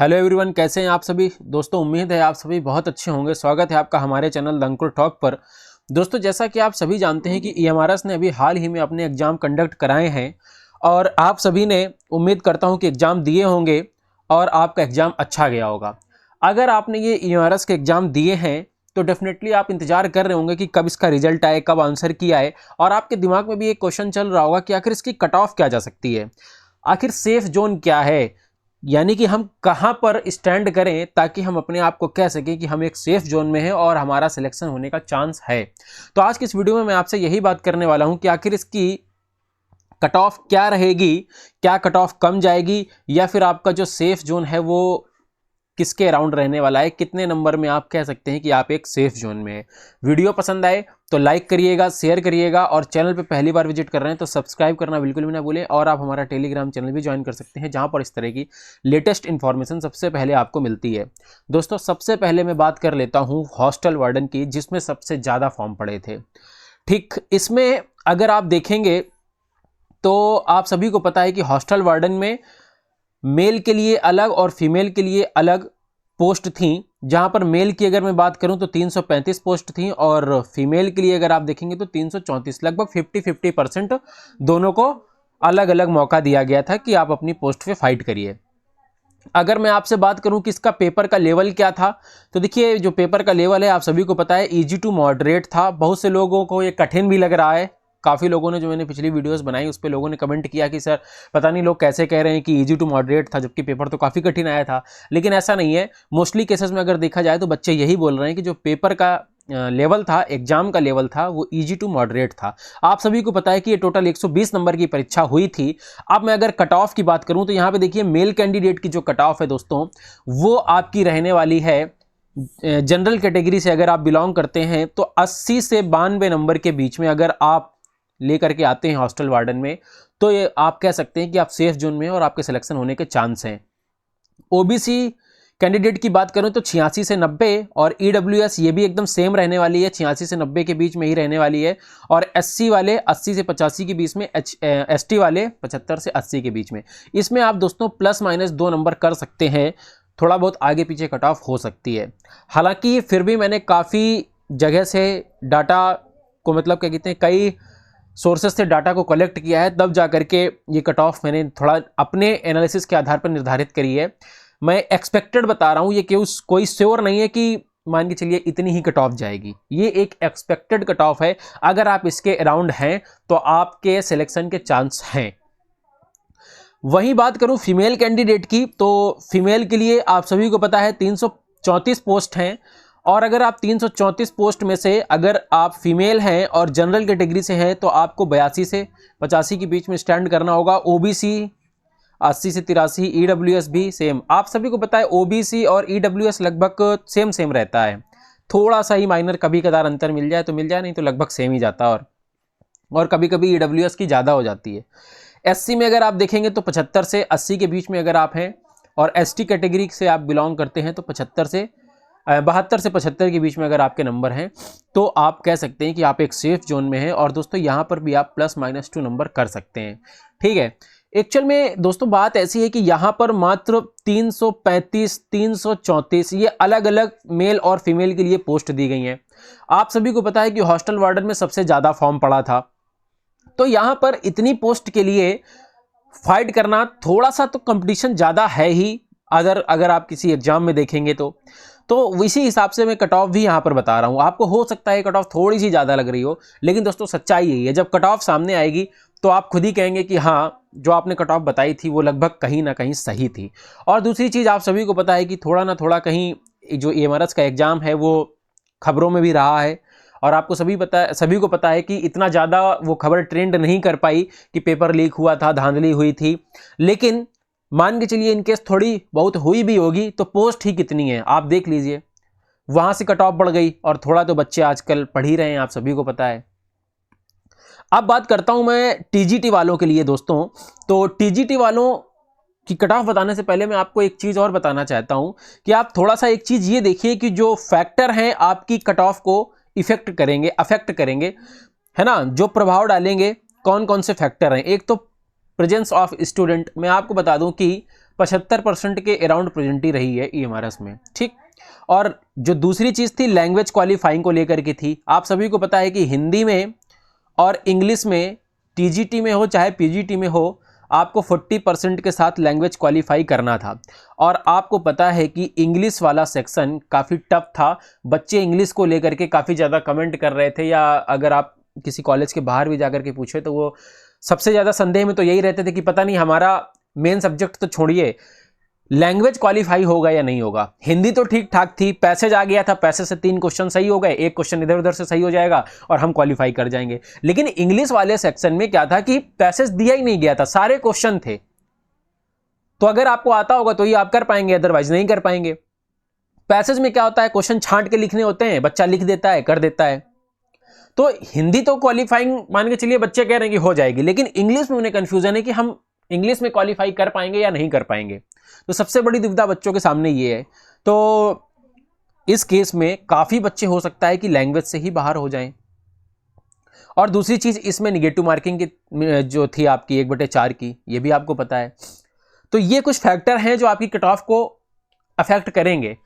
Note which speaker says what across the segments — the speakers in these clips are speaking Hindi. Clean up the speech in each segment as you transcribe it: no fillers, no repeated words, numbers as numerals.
Speaker 1: हेलो एवरीवन, कैसे हैं आप सभी दोस्तों। उम्मीद है आप सभी बहुत अच्छे होंगे। स्वागत है आपका हमारे चैनल द अंकुर टॉक पर। दोस्तों, जैसा कि आप सभी जानते हैं कि ईएमआरएस ने अभी हाल ही में अपने एग्ज़ाम कंडक्ट कराए हैं और आप सभी ने, उम्मीद करता हूं कि एग्ज़ाम दिए होंगे और आपका एग्ज़ाम अच्छा गया होगा। अगर आपने ये ईएमआरएस के एग्ज़ाम दिए हैं तो डेफिनेटली आप इंतजार कर रहे होंगे कि कब इसका रिजल्ट आए, कब आंसर की आए, और आपके दिमाग में भी एक क्वेश्चन चल रहा होगा कि आखिर इसकी कट ऑफ क्या जा सकती है, आखिर सेफ जोन क्या है, यानी कि हम कहां पर स्टैंड करें ताकि हम अपने आप को कह सकें कि हम एक सेफ जोन में हैं और हमारा सिलेक्शन होने का चांस है। तो आज की इस वीडियो में मैं आपसे यही बात करने वाला हूं कि आखिर इसकी कट ऑफ क्या रहेगी, क्या कट ऑफ कम जाएगी, या फिर आपका जो सेफ जोन है वो किसके अराउंड रहने वाला है, कितने नंबर में आप कह सकते हैं कि आप एक सेफ जोन में है। वीडियो पसंद आए तो लाइक करिएगा, शेयर करिएगा, और चैनल पे पहली बार विजिट कर रहे हैं तो सब्सक्राइब करना बिल्कुल भी ना भूलें। और आप हमारा टेलीग्राम चैनल भी ज्वाइन कर सकते हैं जहां पर इस तरह की लेटेस्ट इन्फॉर्मेशन सबसे पहले आपको मिलती है। दोस्तों, सबसे पहले मैं बात कर लेता हूँ हॉस्टल वार्डन की, जिसमें सबसे ज़्यादा फॉर्म पड़े थे। ठीक, इसमें अगर आप देखेंगे तो आप सभी को पता है कि हॉस्टल वार्डन में मेल के लिए अलग और फीमेल के लिए अलग पोस्ट थी। जहां पर मेल की अगर मैं बात करूं तो 335 पोस्ट थी और फीमेल के लिए अगर आप देखेंगे तो 334, लगभग 50-50% दोनों को अलग अलग मौका दिया गया था कि आप अपनी पोस्ट पे फाइट करिए। अगर मैं आपसे बात करूं कि इसका पेपर का लेवल क्या था, तो देखिए जो पेपर का लेवल है आप सभी को पता है इजी टू मॉडरेट था। बहुत से लोगों को ये कठिन भी लग रहा है। काफ़ी लोगों ने, जो मैंने पिछली वीडियोस बनाई उस पर लोगों ने कमेंट किया कि सर पता नहीं लोग कैसे कह रहे हैं कि इजी टू मॉडरेट था, जबकि पेपर तो काफ़ी कठिन आया था। लेकिन ऐसा नहीं है। मोस्टली केसेस में अगर देखा जाए तो बच्चे यही बोल रहे हैं कि जो पेपर का लेवल था, एग्जाम का लेवल था, वो इजी टू मॉडरेट था। आप सभी को पता है कि ये टोटल 120 नंबर की परीक्षा हुई थी। अब मैं अगर कट ऑफ की बात करूं तो यहाँ पे देखिए मेल कैंडिडेट की जो कट ऑफ है दोस्तों, वो आपकी रहने वाली है, जनरल कैटेगरी से अगर आप बिलोंग करते हैं तो 80 से 92 नंबर के बीच में अगर आप लेकर के आते हैं हॉस्टल वार्डन में, तो ये आप कह सकते हैं कि आप सेफ जोन में हैं और आपके सिलेक्शन होने के चांस हैं। ओबीसी कैंडिडेट की बात करूं तो 86 से 90, और ईडब्ल्यूएस ये भी एकदम सेम रहने वाली है, 86 से 90 के बीच में ही रहने वाली है। और एससी वाले 80 से 85 के बीच में, एसटी वाले 75 से 80 के बीच में। इसमें आप दोस्तों प्लस माइनस 2 नंबर कर सकते हैं, थोड़ा बहुत आगे पीछे कट ऑफ हो सकती है। हालांकि फिर भी मैंने काफ़ी जगह से डाटा को, मतलब क्या कहते हैं, कई सोर्सेस से डाटा को कलेक्ट किया है, तब जा करके ये कट ऑफ मैंने थोड़ा अपने एनालिसिस के आधार पर निर्धारित करी है। मैं एक्सपेक्टेड बता रहा हूँ, ये कोई श्योर नहीं है कि मान के चलिए इतनी ही कट ऑफ जाएगी। ये एक एक्सपेक्टेड कट ऑफ है। अगर आप इसके अराउंड हैं तो आपके सिलेक्शन के चांस हैं। वहीं बात करूं फीमेल कैंडिडेट की, तो फीमेल के लिए आप सभी को पता है 334 पोस्ट हैं। और अगर आप 334 पोस्ट में से अगर आप फीमेल हैं और जनरल कैटेगरी से हैं तो आपको 82 से 85 के बीच में स्टैंड करना होगा। ओबीसी 80 से 83, ईडब्ल्यूएस भी सेम। आप सभी को पता है ओबीसी और ईडब्ल्यूएस लगभग सेम सेम रहता है। थोड़ा सा ही माइनर कभी कदार अंतर मिल जाए तो मिल जाए, नहीं तो लगभग सेम ही जाता है। और कभी कभी ईडब्ल्यूएस की ज़्यादा हो जाती है। एससी में अगर आप देखेंगे तो 75 से 80 के बीच में अगर आप हैं, और एसटी कैटेगरी से आप बिलोंग करते हैं तो 72 से 75 के बीच में अगर आपके नंबर हैं तो आप कह सकते हैं कि आप एक सेफ जोन में हैं। और दोस्तों यहाँ पर भी आप प्लस माइनस 2 नंबर कर सकते हैं। ठीक है, एक्चुअल में दोस्तों बात ऐसी है कि यहाँ पर मात्र 335, 334 ये अलग अलग मेल और फीमेल के लिए पोस्ट दी गई हैं। आप सभी को पता है कि हॉस्टल वार्डन में सबसे ज़्यादा फॉर्म पड़ा था, तो यहाँ पर इतनी पोस्ट के लिए फाइट करना थोड़ा सा तो कंपटीशन ज़्यादा है ही। अगर आप किसी एग्जाम में देखेंगे तो इसी हिसाब से मैं कट ऑफ भी यहाँ पर बता रहा हूँ। आपको हो सकता है कट ऑफ थोड़ी सी ज़्यादा लग रही हो, लेकिन दोस्तों सच्चाई यही है, जब कट ऑफ सामने आएगी तो आप खुद ही कहेंगे कि हाँ, जो आपने कट ऑफ बताई थी वो लगभग कहीं ना कहीं सही थी। और दूसरी चीज़ आप सभी को पता है कि थोड़ा ना थोड़ा कहीं जो ईएमआरएस का एग्ज़ाम है वो खबरों में भी रहा है, और आपको सभी को पता है कि इतना ज़्यादा वो खबर ट्रेंड नहीं कर पाई कि पेपर लीक हुआ था, धांधली हुई थी। लेकिन मान के चलिए इनकेस थोड़ी बहुत हुई भी होगी तो पोस्ट ही कितनी है आप देख लीजिए, वहां से कट ऑफ बढ़ गई। और थोड़ा तो बच्चे आजकल पढ़ ही रहे हैं, आप सभी को पता है। अब बात करता हूं मैं टीजीटी वालों के लिए दोस्तों। तो टीजीटी वालों की कट ऑफ बताने से पहले मैं आपको एक चीज और बताना चाहता हूं कि आप थोड़ा सा एक चीज ये देखिए कि जो फैक्टर हैं आपकी कट ऑफ को अफेक्ट करेंगे, है ना, जो प्रभाव डालेंगे, कौन कौन से फैक्टर हैं। एक तो प्रेजेंस ऑफ स्टूडेंट। मैं आपको बता दूं कि 75% के अराउंड प्रेजेंटी रही है EMRS में, ठीक। और जो दूसरी चीज़ थी लैंग्वेज क्वालिफाइंग को लेकर के थी। आप सभी को पता है कि हिंदी में और इंग्लिश में TGT में हो चाहे PGT में हो, आपको 40% के साथ लैंग्वेज क्वालिफाई करना था। और आपको पता है कि इंग्लिश वाला सेक्शन काफ़ी टफ था। बच्चे इंग्लिश को लेकर के काफ़ी ज़्यादा कमेंट कर रहे थे, या अगर आप किसी कॉलेज के बाहर भी जाकर के पूछे तो वो सबसे ज़्यादा संदेह में तो यही रहते थे कि पता नहीं हमारा मेन सब्जेक्ट तो छोड़िए, लैंग्वेज क्वालिफाई होगा या नहीं होगा। हिंदी तो ठीक ठाक थी, पैसेज आ गया था, पैसेज से 3 क्वेश्चन सही हो गए, 1 क्वेश्चन इधर उधर से सही हो जाएगा और हम क्वालिफाई कर जाएंगे। लेकिन इंग्लिश वाले सेक्शन में क्या था कि पैसेज दिया ही नहीं गया था, सारे क्वेश्चन थे। तो अगर आपको आता होगा तो ये आप कर पाएंगे, अदरवाइज नहीं कर पाएंगे। पैसेज में क्या होता है, क्वेश्चन छांट के लिखने होते हैं, बच्चा लिख देता है, कर देता है। तो हिंदी तो क्वालिफाइंग मान के चलिए बच्चे कह रहे हैं कि हो जाएगी, लेकिन इंग्लिश में उन्हें कंफ्यूजन है कि हम इंग्लिश में क्वालिफाई कर पाएंगे या नहीं कर पाएंगे। तो सबसे बड़ी दुविधा बच्चों के सामने ये है। तो इस केस में काफ़ी बच्चे हो सकता है कि लैंग्वेज से ही बाहर हो जाएं। और दूसरी चीज़ इसमें निगेटिव मार्किंग की जो थी आपकी 1/4 की, ये भी आपको पता है। तो ये कुछ फैक्टर हैं जो आपकी कट ऑफ को अफेक्ट करेंगे।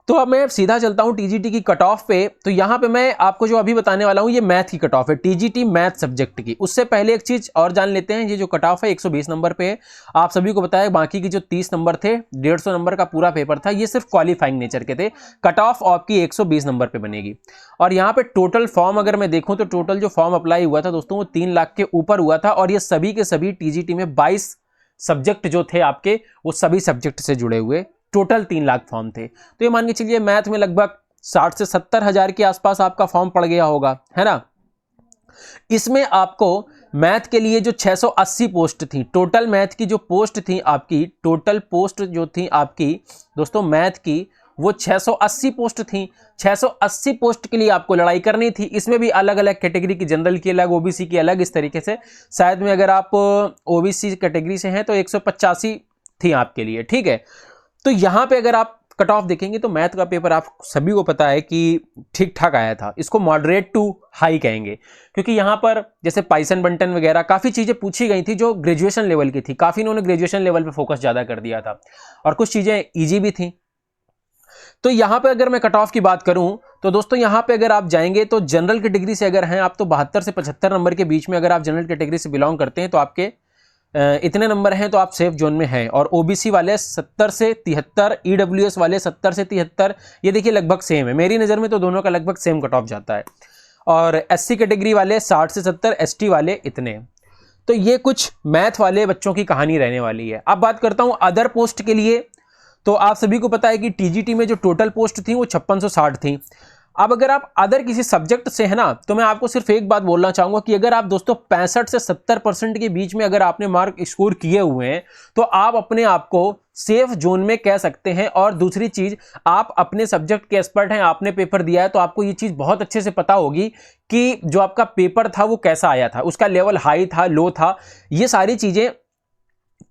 Speaker 1: तो अब मैं सीधा चलता हूं TGT की कट ऑफ पे। तो यहां पे मैं आपको जो अभी बताने वाला हूं ये मैथ की कट ऑफ है, TGT मैथ सब्जेक्ट की। उससे पहले एक चीज और जान लेते हैं, ये जो कट ऑफ है 120 नंबर पे है। आप सभी को बताया बाकी की जो 30 नंबर थे, 150 नंबर का पूरा पेपर था, ये सिर्फ क्वालिफाइंग नेचर के थे। कट ऑफ आपकी 120 नंबर पे बनेगी। और यहाँ पे टोटल फॉर्म अगर मैं देखूं तो टोटल जो फॉर्म अप्लाई हुआ था दोस्तों वो 3 लाख के ऊपर हुआ था। और ये सभी के सभी TGT में 22 सब्जेक्ट जो थे आपके, वो सभी सब्जेक्ट से जुड़े हुए टोटल 3 लाख फॉर्म थे। तो ये मान के चलिए मैथ में लगभग 60 से 70 हजार के आसपास आपका फॉर्म पड़ गया होगा, है ना। इसमें आपको मैथ के लिए जो 680 पोस्ट थी, टोटल मैथ की जो पोस्ट थी आपकी, टोटल पोस्ट जो थी आपकी दोस्तों मैथ की, वो 680 पोस्ट थी। 680 पोस्ट के लिए आपको लड़ाई करनी थी। इसमें भी अलग अलग कैटेगरी की, जनरल की अलग, OBC की अलग, इस तरीके से। शायद में अगर आप OBC कैटेगरी से हैं तो 185 थी आपके लिए, ठीक है। तो यहां पे अगर आप कट ऑफ देखेंगे तो मैथ का पेपर आप सभी को पता है कि ठीक ठाक आया था। इसको मॉडरेट टू हाई कहेंगे, क्योंकि यहां पर जैसे पाइथन बंटन वगैरह काफ़ी चीज़ें पूछी गई थी जो ग्रेजुएशन लेवल की थी। काफ़ी इन्होंने ग्रेजुएशन लेवल पे फोकस ज़्यादा कर दिया था, और कुछ चीज़ें ईजी भी थी। तो यहां पे अगर मैं कट ऑफ की बात करूं तो दोस्तों यहां पे अगर आप जाएंगे तो जनरल कैटेगरी से अगर हैं आप तो 72 से 75 नंबर के बीच में अगर आप जनरल कैटेगरी से बिलोंग करते हैं तो आपके इतने नंबर हैं तो आप सेफ जोन में हैं। और OBC वाले 70 से 73, EWS वाले 70 से 73, ये देखिए लगभग सेम है। मेरी नज़र में तो दोनों का लगभग सेम कट ऑफ जाता है। और SC कैटेगरी वाले 60 से 70, ST वाले इतने। तो ये कुछ मैथ वाले बच्चों की कहानी रहने वाली है। अब बात करता हूँ अदर पोस्ट के लिए। तो आप सभी को पता है कि TGT में जो टोटल पोस्ट थी वो 5660 थी। अब अगर आप अदर किसी सब्जेक्ट से है ना, तो मैं आपको सिर्फ एक बात बोलना चाहूंगा कि अगर आप दोस्तों 65 से 70% के बीच में अगर आपने मार्क स्कोर किए हुए हैं तो आप अपने आप को सेफ जोन में कह सकते हैं। और दूसरी चीज, आप अपने सब्जेक्ट के एक्सपर्ट हैं, आपने पेपर दिया है तो आपको ये चीज बहुत अच्छे से पता होगी कि जो आपका पेपर था वो कैसा आया था, उसका लेवल हाई था, लो था। ये सारी चीजें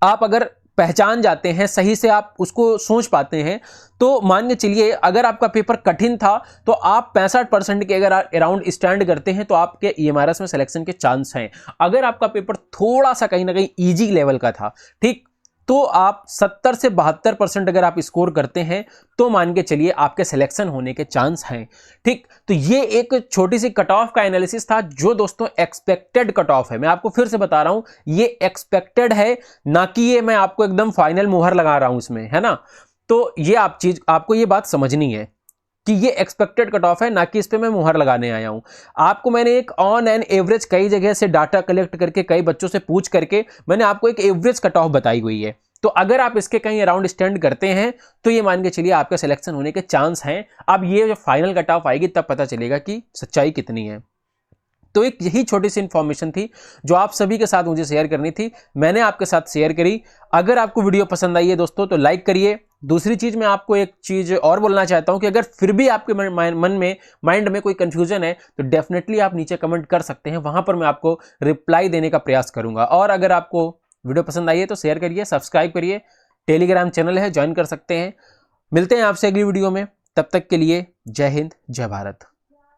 Speaker 1: आप अगर पहचान जाते हैं, सही से आप उसको सोच पाते हैं, तो मान के चलिए अगर आपका पेपर कठिन था तो आप 65% के अगर अराउंड स्टैंड करते हैं तो आपके EMRS में सिलेक्शन के चांस हैं। अगर आपका पेपर थोड़ा सा कहीं ना कहीं ईजी लेवल का था, ठीक, तो आप 70 से 72% अगर आप स्कोर करते हैं तो मान के चलिए आपके सिलेक्शन होने के चांस हैं, ठीक। तो ये एक छोटी सी कट ऑफ का एनालिसिस था जो दोस्तों एक्सपेक्टेड कट ऑफ है। मैं आपको फिर से बता रहा हूं, ये एक्सपेक्टेड है, ना कि ये मैं आपको एकदम फाइनल मुहर लगा रहा हूं इसमें, है ना। तो ये आपको ये बात समझनी है कि ये एक्सपेक्टेड कट ऑफ है, ना कि इस पे मैं मुहर लगाने आया हूं। आपको मैंने एक ऑन एन एवरेज कई जगह से डाटा कलेक्ट करके, कई बच्चों से पूछ करके मैंने आपको एक एवरेज कट ऑफ बताई हुई है। तो अगर आप इसके कहीं अराउंड स्टैंड करते हैं तो ये मान के चलिए आपका सिलेक्शन होने के चांस हैं। अब ये जो फाइनल कट ऑफ आएगी तब पता चलेगा कि सच्चाई कितनी है। तो एक यही छोटी सी इंफॉर्मेशन थी जो आप सभी के साथ मुझे शेयर करनी थी, मैंने आपके साथ शेयर करी। अगर आपको वीडियो पसंद आई है दोस्तों तो लाइक करिए। दूसरी चीज मैं आपको एक चीज और बोलना चाहता हूं कि अगर फिर भी आपके माइंड में कोई कंफ्यूजन है तो डेफिनेटली आप नीचे कमेंट कर सकते हैं, वहां पर मैं आपको रिप्लाई देने का प्रयास करूंगा। और अगर आपको वीडियो पसंद आई है तो शेयर करिए, सब्सक्राइब करिए, टेलीग्राम चैनल है, ज्वाइन कर सकते हैं। मिलते हैं आपसे अगली वीडियो में, तब तक के लिए जय हिंद, जय भारत।